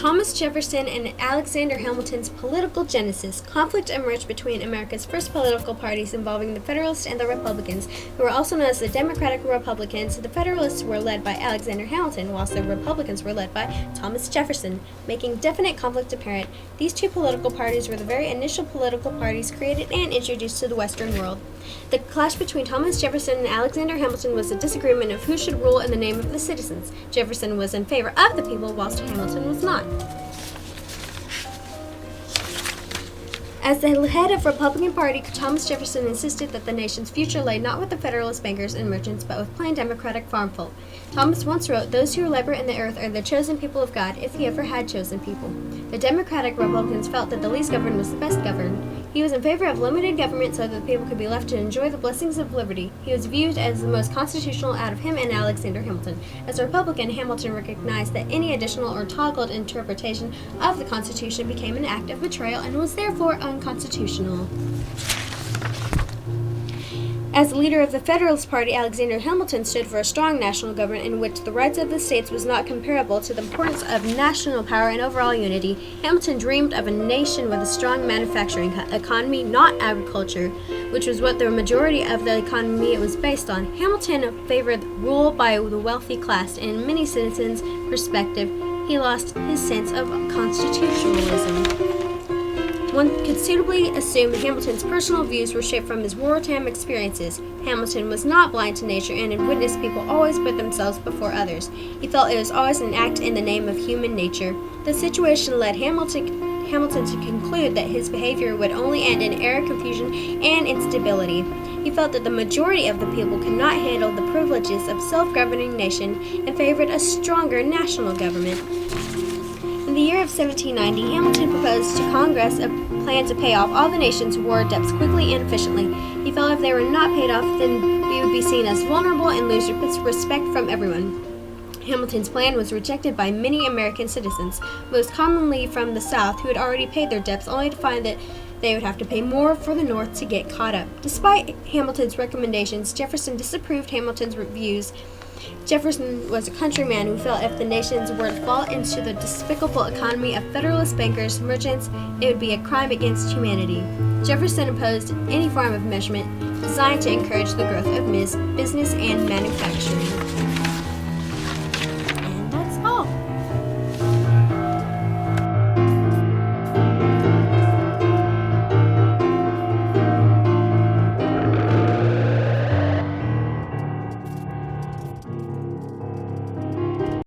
Thomas Jefferson and Alexander Hamilton's political genesis. Conflict emerged between America's first political parties involving the Federalists and the Republicans, who were also known as the Democratic Republicans. The Federalists were led by Alexander Hamilton, whilst the Republicans were led by Thomas Jefferson, making definite conflict apparent. These two political parties were the very initial political parties created and introduced to the Western world. The clash between Thomas Jefferson and Alexander Hamilton was a disagreement of who should rule in the name of the citizens. Jefferson was in favor of the people, whilst Hamilton was not. As the head of the Republican Party, Thomas Jefferson insisted that the nation's future lay not with the Federalist bankers and merchants, but with plain Democratic farm folk. Thomas once wrote, "Those who labor in the earth are the chosen people of God, if he ever had chosen people." The Democratic Republicans felt that the least governed was the best governed. He was in favor of limited government so that the people could be left to enjoy the blessings of liberty. He was viewed as the most constitutional out of him and Alexander Hamilton. As a Republican, Hamilton recognized that any additional or toggled interpretation of the Constitution became an act of betrayal and was therefore unconstitutional. As the leader of the Federalist Party, Alexander Hamilton stood for a strong national government in which the rights of the states was not comparable to the importance of national power and overall unity. Hamilton dreamed of a nation with a strong manufacturing economy, not agriculture, which was what the majority of the economy was based on. Hamilton favored rule by the wealthy class, and in many citizens' perspective, he lost his sense of constitutionalism. One could suitably assume Hamilton's personal views were shaped from his wartime experiences. Hamilton was not blind to nature and had witnessed people always put themselves before others. He felt it was always an act in the name of human nature. The situation led Hamilton to conclude that his behavior would only end in error, confusion, and instability. He felt that the majority of the people could not handle the privileges of self-governing nation and favored a stronger national government. In the year of 1790, Hamilton proposed to Congress a plan to pay off all the nation's war debts quickly and efficiently. He felt if they were not paid off, then we would be seen as vulnerable and lose respect from everyone. Hamilton's plan was rejected by many American citizens, most commonly from the South, who had already paid their debts, only to find that they would have to pay more for the North to get caught up. Despite Hamilton's recommendations, Jefferson disapproved Hamilton's views. Jefferson was a countryman who felt if the nations were to fall into the despicable economy of Federalist bankers, merchants, it would be a crime against humanity. Jefferson opposed any form of measurement designed to encourage the growth of business and manufacturing.